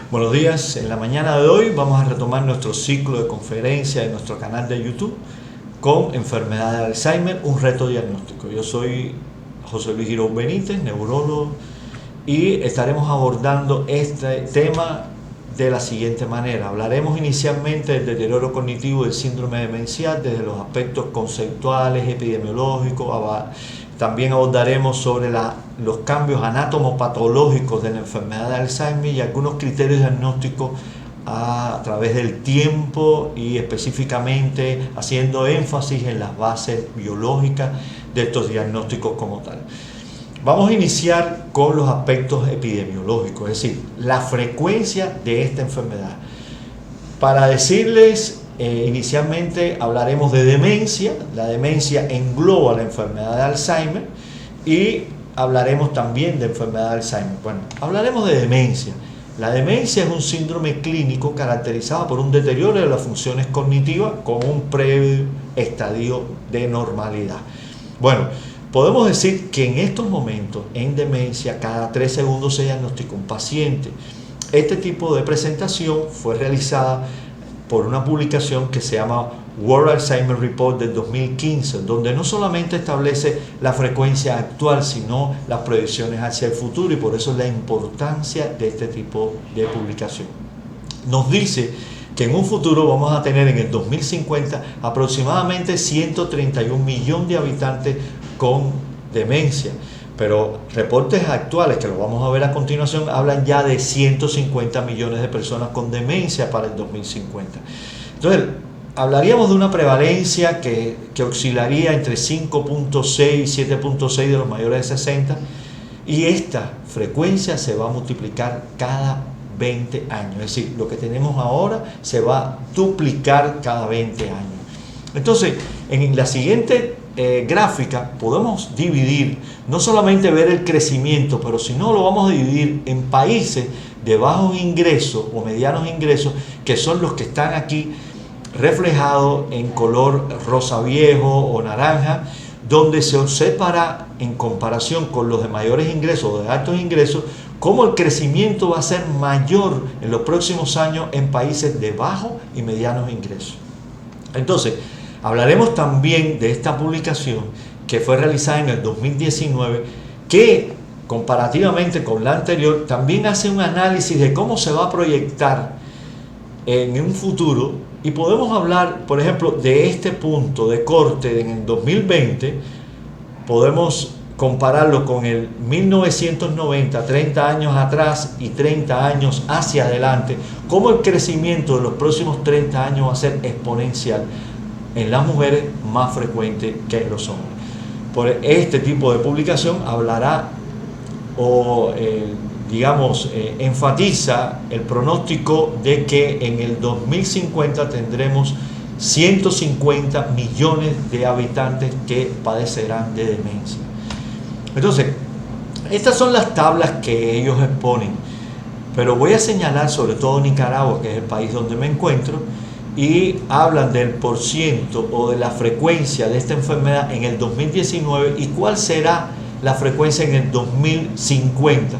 Buenos días, en la mañana de hoy vamos a retomar nuestro ciclo de conferencias en nuestro canal de YouTube con enfermedad de Alzheimer, un reto diagnóstico. Yo soy José Luis Girón Benítez, neurólogo, y estaremos abordando este tema de la siguiente manera. Hablaremos inicialmente del deterioro cognitivo del síndrome demencial desde los aspectos conceptuales, epidemiológicos. También abordaremos sobre los cambios anatomopatológicos de la enfermedad de Alzheimer y algunos criterios diagnósticos a través del tiempo y específicamente haciendo énfasis en las bases biológicas de estos diagnósticos como tal. Vamos a iniciar con los aspectos epidemiológicos, es decir, la frecuencia de esta enfermedad. Para decirles, inicialmente hablaremos de demencia. La demencia engloba la enfermedad de Alzheimer y hablaremos también de enfermedad de Alzheimer. Bueno, hablaremos de demencia. La demencia es un síndrome clínico caracterizado por un deterioro de las funciones cognitivas con un previo estadio de normalidad. Bueno, podemos decir que en estos momentos, en demencia, cada 3 segundos se diagnostica un paciente. Este tipo de presentación fue realizada por una publicación que se llama World Alzheimer Report del 2015, donde no solamente establece la frecuencia actual, sino las proyecciones hacia el futuro, y por eso la importancia de este tipo de publicación. Nos dice que en un futuro vamos a tener en el 2050 aproximadamente 131 millones de habitantes con demencia, pero reportes actuales, que lo vamos a ver a continuación, hablan ya de 150 millones de personas con demencia para el 2050. Entonces, hablaríamos de una prevalencia que oscilaría entre 5.6 y 7.6 de los mayores de 60, y esta frecuencia se va a multiplicar cada 20 años, es decir, lo que tenemos ahora se va a duplicar cada 20 años. Entonces, en la siguiente gráfica podemos dividir, no solamente ver el crecimiento, pero si no lo vamos a dividir en países de bajos ingresos o medianos ingresos, que son los que están aquí reflejados en color rosa viejo o naranja, donde se observará en comparación con los de mayores ingresos o de altos ingresos, cómo el crecimiento va a ser mayor en los próximos años en países de bajos y medianos ingresos. Entonces, hablaremos también de esta publicación que fue realizada en el 2019, que comparativamente con la anterior también hace un análisis de cómo se va a proyectar en un futuro, y podemos hablar, por ejemplo, de este punto de corte en el 2020, podemos compararlo con el 1990, 30 años atrás y 30 años hacia adelante, cómo el crecimiento de los próximos 30 años va a ser exponencial en las mujeres, más frecuente que en los hombres. Por este tipo de publicación hablará o enfatiza el pronóstico de que en el 2050 tendremos 150 millones de habitantes que padecerán de demencia. Entonces, estas son las tablas que ellos exponen, pero voy a señalar sobre todo Nicaragua, que es el país donde me encuentro, y hablan del porciento o de la frecuencia de esta enfermedad en el 2019 y cuál será la frecuencia en el 2050,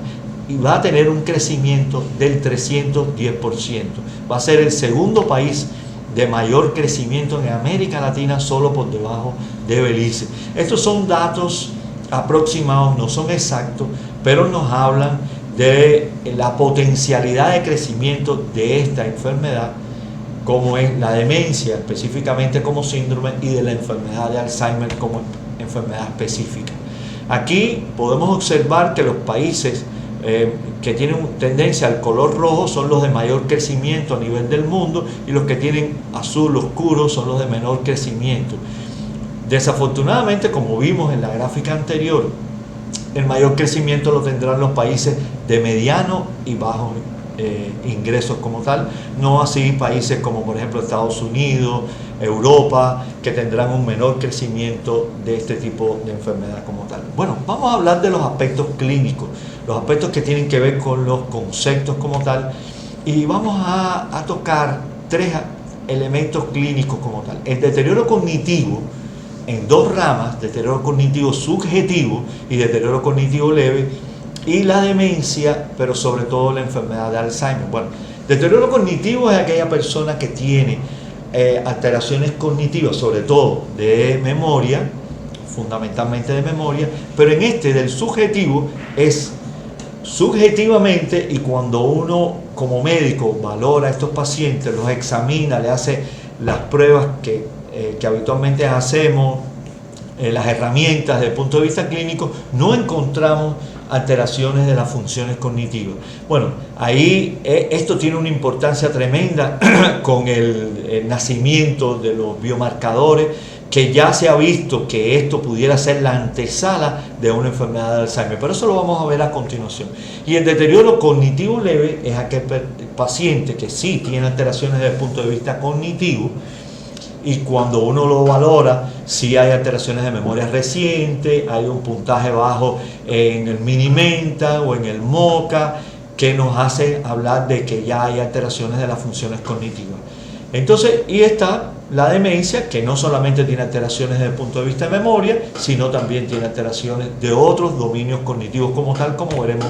y va a tener un crecimiento del 310%. Va a ser el segundo país de mayor crecimiento en América Latina, solo por debajo de Belice. Estos son datos aproximados, no son exactos, pero nos hablan de la potencialidad de crecimiento de esta enfermedad, como es la demencia específicamente como síndrome, y de la enfermedad de Alzheimer como enfermedad específica. Aquí podemos observar que los países que tienen tendencia al color rojo son los de mayor crecimiento a nivel del mundo, y los que tienen azul oscuro son los de menor crecimiento. Desafortunadamente, como vimos en la gráfica anterior, el mayor crecimiento lo tendrán los países de mediano y bajo ingresos como tal, no así países como por ejemplo Estados Unidos, Europa, que tendrán un menor crecimiento de este tipo de enfermedad como tal. Bueno, vamos a hablar de los aspectos clínicos, los aspectos que tienen que ver con los conceptos como tal, y vamos a tocar 3 elementos clínicos como tal. El deterioro cognitivo en 2 ramas, deterioro cognitivo subjetivo y deterioro cognitivo leve, y la demencia, pero sobre todo la enfermedad de Alzheimer. Bueno, deterioro cognitivo es aquella persona que tiene alteraciones cognitivas, sobre todo de memoria, fundamentalmente de memoria, pero en este del subjetivo es subjetivamente, y cuando uno como médico valora a estos pacientes, los examina, le hace las pruebas que habitualmente hacemos, las herramientas desde el punto de vista clínico, no encontramos alteraciones de las funciones cognitivas. Bueno, ahí esto tiene una importancia tremenda con el nacimiento de los biomarcadores, que ya se ha visto que esto pudiera ser la antesala de una enfermedad de Alzheimer, pero eso lo vamos a ver a continuación. Y el deterioro cognitivo leve es aquel paciente que sí tiene alteraciones desde el punto de vista cognitivo, y cuando uno lo valora, sí hay alteraciones de memoria reciente, hay un puntaje bajo en el Mini-Mental o en el MoCA, que nos hace hablar de que ya hay alteraciones de las funciones cognitivas. Entonces, y está la demencia, que no solamente tiene alteraciones desde el punto de vista de memoria, sino también tiene alteraciones de otros dominios cognitivos como tal, como veremos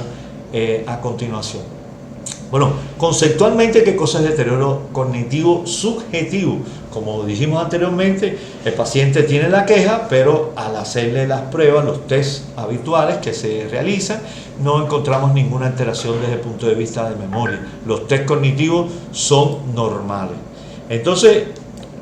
a continuación. Bueno, conceptualmente, ¿qué cosa es deterioro cognitivo subjetivo? Como dijimos anteriormente, el paciente tiene la queja, pero al hacerle las pruebas, los test habituales que se realizan, no encontramos ninguna alteración desde el punto de vista de memoria. Los test cognitivos son normales. Entonces,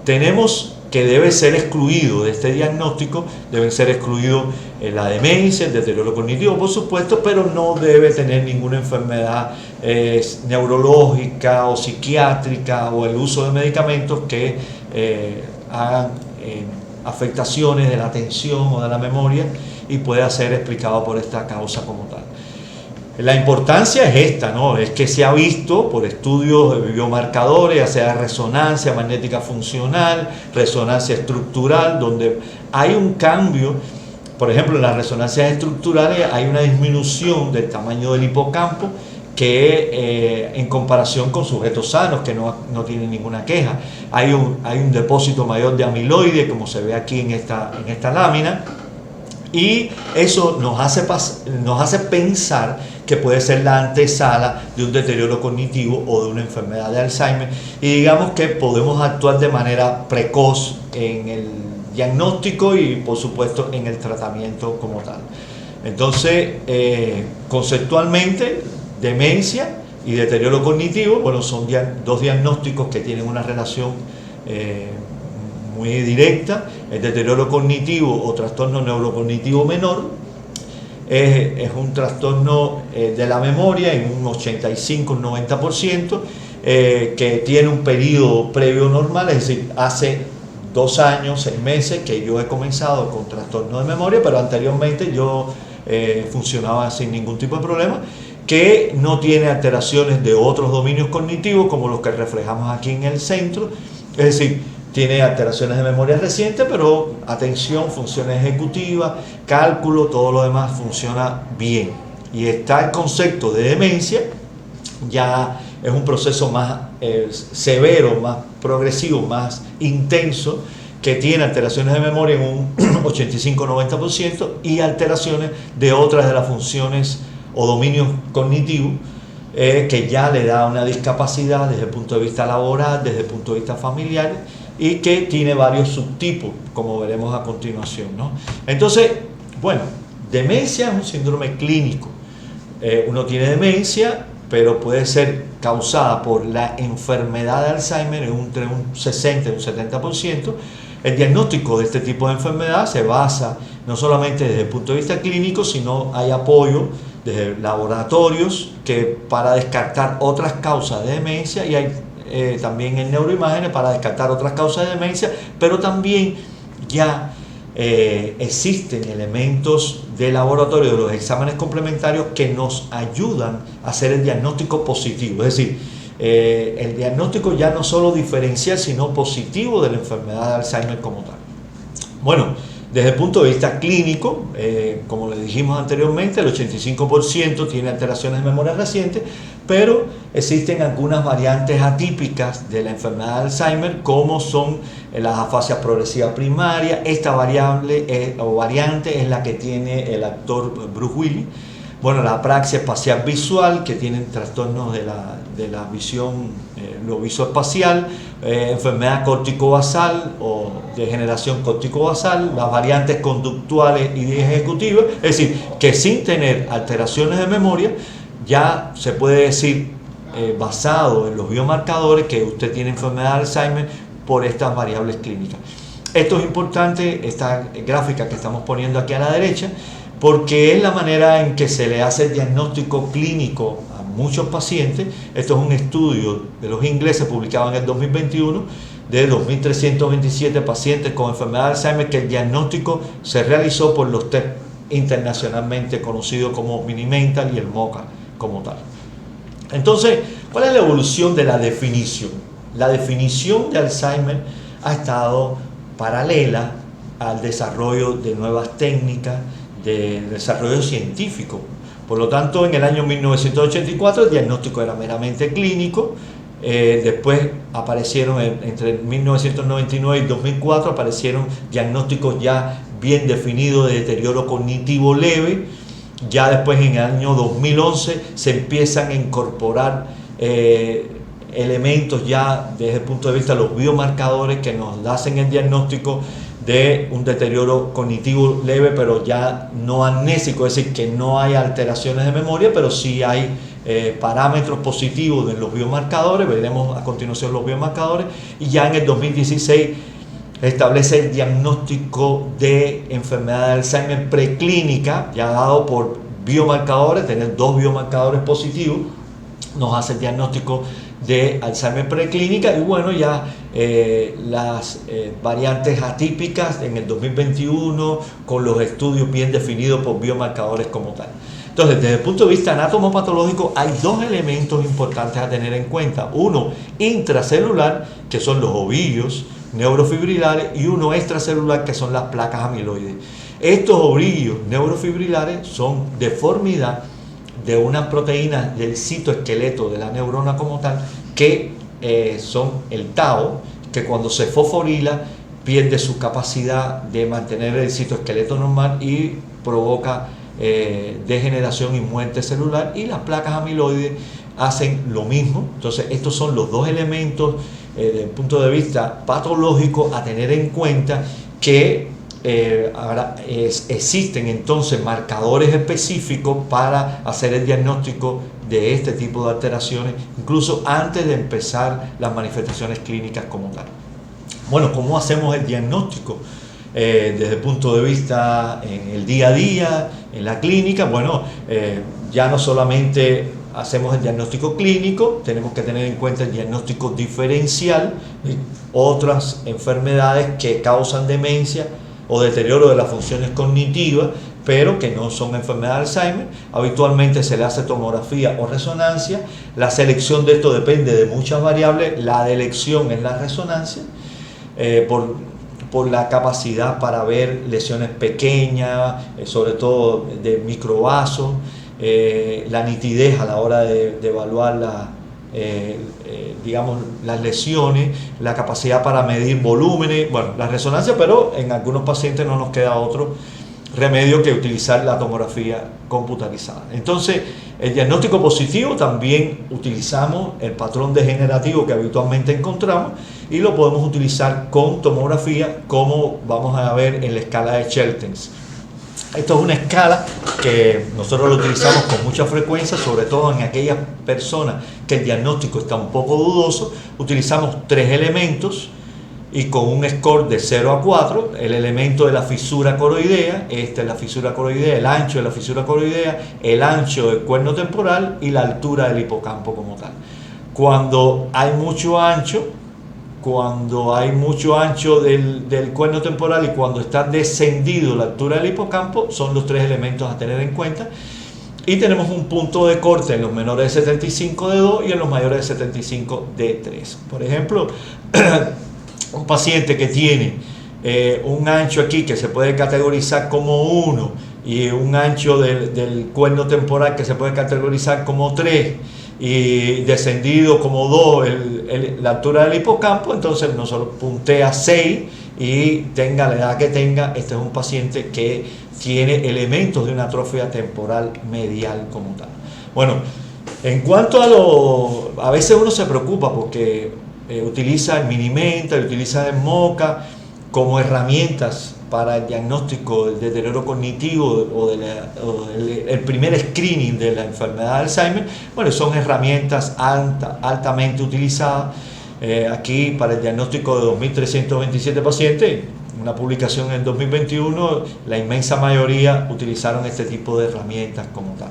tenemos que debe ser excluido de este diagnóstico, deben ser excluidos la demencia, el deterioro cognitivo, por supuesto, pero no debe tener ninguna enfermedad neurológica o psiquiátrica o el uso de medicamentos que hagan afectaciones de la atención o de la memoria y pueda ser explicado por esta causa como tal. La importancia es esta, ¿no? Es que se ha visto por estudios de biomarcadores, ya sea resonancia magnética funcional, resonancia estructural, donde hay un cambio. Por ejemplo, en las resonancias estructurales hay una disminución del tamaño del hipocampo que en comparación con sujetos sanos que no tienen ninguna queja. Hay un depósito mayor de amiloide, como se ve aquí en esta lámina, y eso nos hace pensar que puede ser la antesala de un deterioro cognitivo o de una enfermedad de Alzheimer, y digamos que podemos actuar de manera precoz en el diagnóstico y por supuesto en el tratamiento como tal. Entonces, conceptualmente, demencia y deterioro cognitivo, bueno, son dos diagnósticos que tienen una relación muy directa. El deterioro cognitivo o trastorno neurocognitivo menor es un trastorno de la memoria en un 85, un 90%, que tiene un periodo previo normal, es decir, hace 2 años, 6 meses que yo he comenzado con trastorno de memoria, pero anteriormente yo funcionaba sin ningún tipo de problema, que no tiene alteraciones de otros dominios cognitivos como los que reflejamos aquí en el centro, es decir, tiene alteraciones de memoria reciente, pero atención, funciones ejecutivas, cálculo, todo lo demás funciona bien. Y está el concepto de demencia, ya es un proceso más severo, más progresivo, más intenso, que tiene alteraciones de memoria en un 85-90% y alteraciones de otras de las funciones o dominios cognitivos, que ya le da una discapacidad desde el punto de vista laboral, desde el punto de vista familiar, y que tiene varios subtipos, como veremos a continuación, ¿no? Entonces, bueno, demencia es un síndrome clínico. Uno tiene demencia, pero puede ser causada por la enfermedad de Alzheimer entre un 60 y un 70%. El diagnóstico de este tipo de enfermedad se basa no solamente desde el punto de vista clínico, sino hay apoyo desde laboratorios que para descartar otras causas de demencia, y hay también en neuroimágenes para descartar otras causas de demencia, pero también ya existen elementos de laboratorio de los exámenes complementarios que nos ayudan a hacer el diagnóstico positivo, es decir, el diagnóstico ya no solo diferencial sino positivo de la enfermedad de Alzheimer como tal. Bueno, desde el punto de vista clínico, como le dijimos anteriormente, el 85% tiene alteraciones de memoria reciente, pero existen algunas variantes atípicas de la enfermedad de Alzheimer, como son las afasias progresivas primarias. Esta variante es la que tiene el actor Bruce Willis. Bueno, la apraxia espacial visual, que tienen trastornos de la visión, lo visoespacial, enfermedad córtico-basal o degeneración córtico-basal, las variantes conductuales y ejecutivas, es decir, que sin tener alteraciones de memoria, ya se puede decir, basado en los biomarcadores, que usted tiene enfermedad de Alzheimer por estas variables clínicas. Esto es importante, esta gráfica que estamos poniendo aquí a la derecha, porque es la manera en que se le hace el diagnóstico clínico a muchos pacientes. Esto es un estudio de los ingleses publicado en el 2021 de 2.327 pacientes con enfermedad de Alzheimer, que el diagnóstico se realizó por los test internacionalmente conocidos como Mini-Mental y el MoCA como tal. Entonces, ¿cuál es la evolución de la definición? La definición de Alzheimer ha estado paralela al desarrollo de nuevas técnicas, de desarrollo científico. Por lo tanto, en el año 1984 el diagnóstico era meramente clínico. Después aparecieron, entre 1999 y 2004, aparecieron diagnósticos ya bien definidos de deterioro cognitivo leve. Ya después, en el año 2011, se empiezan a incorporar elementos ya desde el punto de vista de los biomarcadores que nos hacen el diagnóstico de un deterioro cognitivo leve, pero ya no amnésico, es decir, que no hay alteraciones de memoria, pero sí hay parámetros positivos de los biomarcadores. Veremos a continuación los biomarcadores. Y ya en el 2016 establece el diagnóstico de enfermedad de Alzheimer preclínica, ya dado por biomarcadores. Tener 2 biomarcadores positivos nos hace el diagnóstico de Alzheimer preclínica. Y bueno, ya las variantes atípicas en el 2021, con los estudios bien definidos por biomarcadores como tal. Entonces, desde el punto de vista anatomopatológico, hay 2 elementos importantes a tener en cuenta. Uno intracelular, que son los ovillos neurofibrilares, y uno extracelular, que son las placas amiloides. Estos ovillos neurofibrilares son deformidad de unas proteínas del citoesqueleto de la neurona como tal, que son el tau, que cuando se fosforila pierde su capacidad de mantener el citoesqueleto normal y provoca degeneración y muerte celular, y las placas amiloides hacen lo mismo. Entonces, estos son los 2 elementos desde el punto de vista patológico a tener en cuenta, que ahora existen entonces marcadores específicos para hacer el diagnóstico de este tipo de alteraciones, incluso antes de empezar las manifestaciones clínicas como tal. Bueno, ¿cómo hacemos el diagnóstico? Desde el punto de vista en el día a día, en la clínica, bueno, ya no solamente hacemos el diagnóstico clínico, tenemos que tener en cuenta el diagnóstico diferencial, otras enfermedades que causan demencia o deterioro de las funciones cognitivas, pero que no son enfermedad de Alzheimer. Habitualmente se le hace tomografía o resonancia. La selección de esto depende de muchas variables. La de elección es la resonancia, por la capacidad para ver lesiones pequeñas, sobre todo de microvasos, la nitidez a la hora de evaluar digamos, las lesiones, la capacidad para medir volúmenes, bueno, la resonancia, pero en algunos pacientes no nos queda otro remedio que utilizar la tomografía computarizada. Entonces, el diagnóstico positivo también utilizamos el patrón degenerativo que habitualmente encontramos, y lo podemos utilizar con tomografía, como vamos a ver en la escala de Sheltens. Esto es una escala que nosotros lo utilizamos con mucha frecuencia, sobre todo en aquellas personas que el diagnóstico está un poco dudoso. Utilizamos 3 elementos y con un score de 0 a 4, el elemento de la fisura coroidea, esta es la fisura coroidea, el ancho de la fisura coroidea, el ancho del cuerno temporal y la altura del hipocampo como tal. Cuando hay mucho ancho del cuerno temporal y cuando está descendido la altura del hipocampo, son los 3 elementos a tener en cuenta. Y tenemos un punto de corte en los menores de 75 de 2 y en los mayores de 75 de 3. Por ejemplo, un paciente que tiene un ancho aquí que se puede categorizar como 1 y un ancho del cuerno temporal que se puede categorizar como 3 y descendido como 2 la altura del hipocampo, entonces nosotros puntea 6 y tenga la edad que tenga, este es un paciente que tiene elementos de una atrofia temporal medial como tal. Bueno, en cuanto a veces uno se preocupa porque utiliza el Mini-Mental, utiliza el MoCA como herramientas para el diagnóstico del deterioro cognitivo o el primer screening de la enfermedad de Alzheimer. Bueno, son herramientas altamente utilizadas. Aquí para el diagnóstico de 2.327 pacientes, una publicación en el 2021, la inmensa mayoría utilizaron este tipo de herramientas como tal.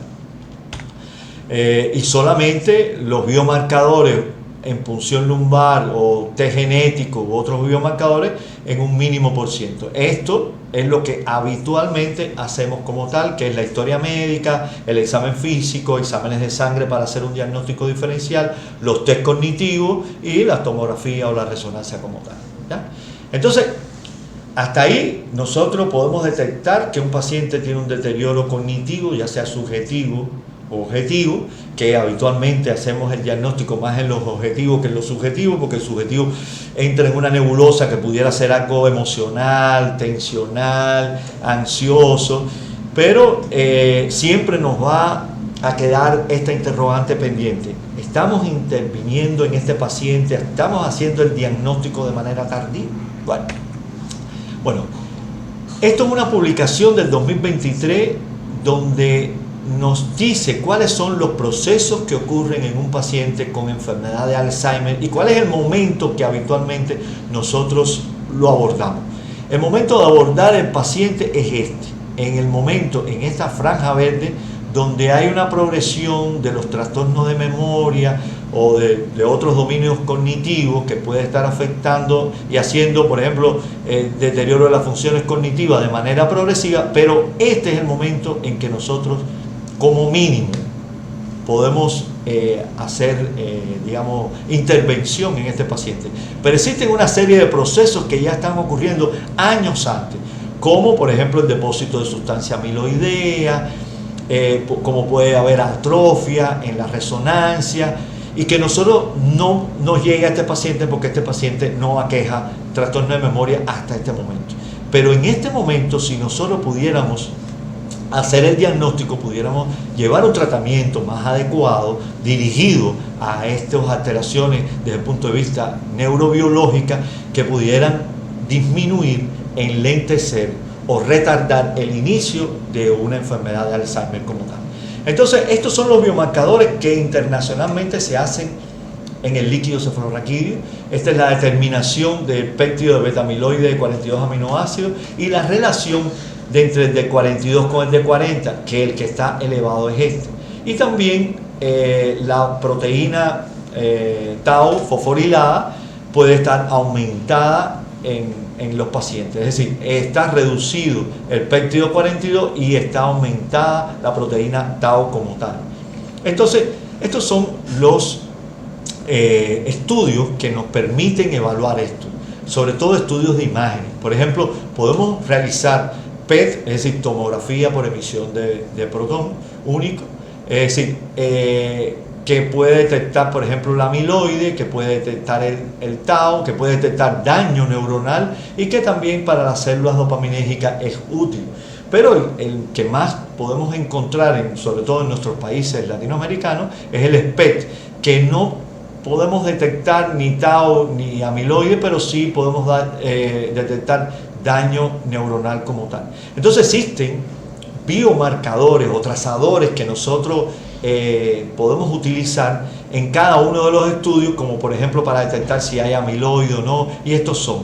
Y solamente los biomarcadores en punción lumbar o test genético u otros biomarcadores en un mínimo por ciento. Esto es lo que habitualmente hacemos como tal, que es la historia médica, el examen físico, exámenes de sangre para hacer un diagnóstico diferencial, los test cognitivos y la tomografía o la resonancia como tal, ¿ya? Entonces, hasta ahí nosotros podemos detectar que un paciente tiene un deterioro cognitivo, ya sea subjetivo o objetivo, que habitualmente hacemos el diagnóstico más en los objetivos que en los subjetivos, porque el subjetivo entra en una nebulosa que pudiera ser algo emocional, tensional, ansioso, pero siempre nos va a quedar esta interrogante pendiente. ¿Estamos interviniendo en este paciente? ¿Estamos haciendo el diagnóstico de manera tardía? Bueno, esto es una publicación del 2023 donde nos dice cuáles son los procesos que ocurren en un paciente con enfermedad de Alzheimer y cuál es el momento que habitualmente nosotros lo abordamos. El momento de abordar el paciente es este, en el momento, en esta franja verde, donde hay una progresión de los trastornos de memoria o de otros dominios cognitivos que puede estar afectando y haciendo, por ejemplo, el deterioro de las funciones cognitivas de manera progresiva, pero este es el momento en que nosotros, como mínimo, podemos hacer, digamos, intervención en este paciente. Pero existen una serie de procesos que ya están ocurriendo años antes, como por ejemplo el depósito de sustancia amiloidea, como puede haber atrofia en la resonancia, y que nosotros no nos llegue a este paciente porque este paciente no aqueja trastorno de memoria hasta este momento. Pero en este momento, si nosotros pudiéramos hacer el diagnóstico, pudiéramos llevar un tratamiento más adecuado, dirigido a estas alteraciones desde el punto de vista neurobiológica, que pudieran disminuir, enlentecer o retardar el inicio de una enfermedad de Alzheimer como tal. Entonces, estos son los biomarcadores que internacionalmente se hacen en el líquido cefalorraquídeo. Esta es la determinación del péptido de beta-amiloide de 42 aminoácidos y la relación de entre el D42 con el D40, que el que está elevado es este. Y también la proteína tau fosforilada puede estar aumentada en los pacientes, es decir, está reducido el péptido 42 y está aumentada la proteína tau como tal. Entonces, estos son los estudios que nos permiten evaluar esto, sobre todo estudios de imágenes. Por ejemplo, podemos realizar PET, es decir, tomografía por emisión de protón único, es decir, que puede detectar, por ejemplo, la amiloide, que puede detectar el tau, que puede detectar daño neuronal y que también para las células dopaminérgicas es útil. Pero el que más podemos encontrar, sobre todo en nuestros países latinoamericanos, es el SPECT, que no podemos detectar ni tau ni amiloide, pero sí podemos detectar daño neuronal como tal. Entonces existen biomarcadores o trazadores que nosotros podemos utilizar en cada uno de los estudios, como por ejemplo para detectar si hay amiloide o no, y estos son,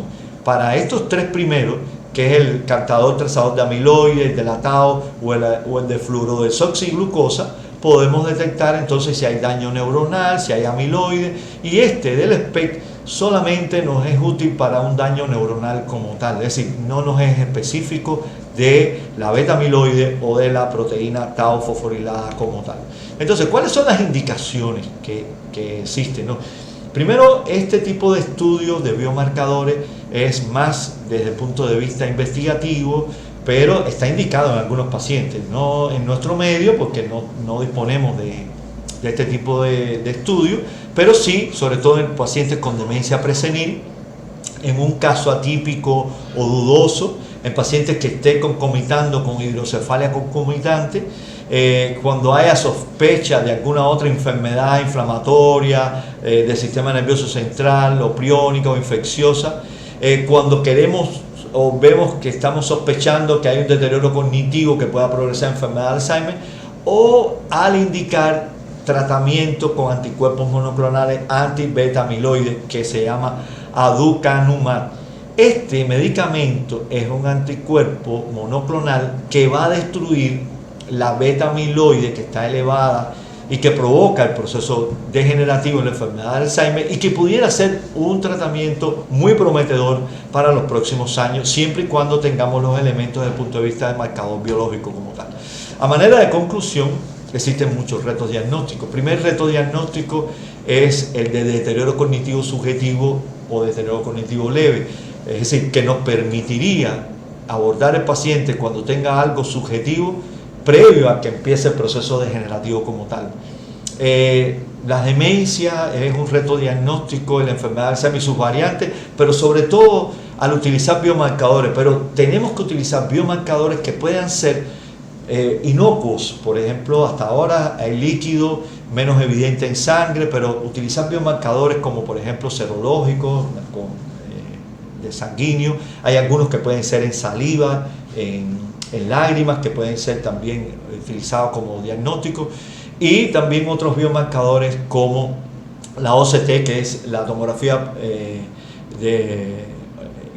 para estos tres primeros, que es el captador trazador de amiloide, el de la tau o el de fluorodesoxiglucosa, podemos detectar entonces si hay daño neuronal, si hay amiloide, y este del SPECT solamente nos es útil para un daño neuronal como tal, es decir, no nos es específico de la beta-amiloide o de la proteína tau fosforilada como tal. Entonces, ¿cuáles son las indicaciones que existen, ¿no? Primero, este tipo de estudios de biomarcadores es más desde el punto de vista investigativo, pero está indicado en algunos pacientes, no en nuestro medio porque no disponemos de este tipo de estudios, pero sí, sobre todo en pacientes con demencia presenil, en un caso atípico o dudoso, en pacientes que estén concomitando con hidrocefalia concomitante, cuando haya sospecha de alguna otra enfermedad inflamatoria del sistema nervioso central, o priónica o infecciosa, cuando queremos o vemos que estamos sospechando que hay un deterioro cognitivo que pueda progresar en enfermedad de Alzheimer, o al indicar tratamiento con anticuerpos monoclonales anti-beta amiloide que se llama aducanumab. Este medicamento es un anticuerpo monoclonal que va a destruir la beta amiloide que está elevada y que provoca el proceso degenerativo en la enfermedad de Alzheimer, y que pudiera ser un tratamiento muy prometedor para los próximos años, siempre y cuando tengamos los elementos desde el punto de vista del marcador biológico como tal. A manera de conclusión, existen muchos retos diagnósticos. El primer reto diagnóstico es el de deterioro cognitivo subjetivo o deterioro cognitivo leve, es decir, que nos permitiría abordar el paciente cuando tenga algo subjetivo previo a que empiece el proceso degenerativo como tal. La demencia es un reto diagnóstico en la enfermedad de Alzheimer y sus variantes, pero sobre todo al utilizar biomarcadores. Pero tenemos que utilizar biomarcadores que puedan ser inocuos. Por ejemplo, hasta ahora hay líquido menos evidente en sangre, pero utilizar biomarcadores como por ejemplo serológicos, de sanguíneo. Hay algunos que pueden ser en saliva, en lágrimas, que pueden ser también utilizados como diagnóstico, y también otros biomarcadores como la OCT, que es la tomografía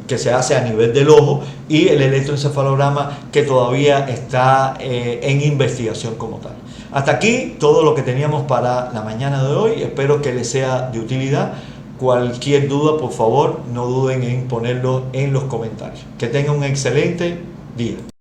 que se hace a nivel del ojo, y el electroencefalograma, que todavía está en investigación como tal. Hasta aquí todo lo que teníamos para la mañana de hoy. Espero que les sea de utilidad. Cualquier duda, por favor, no duden en ponerlo en los comentarios. Que tengan un excelente día.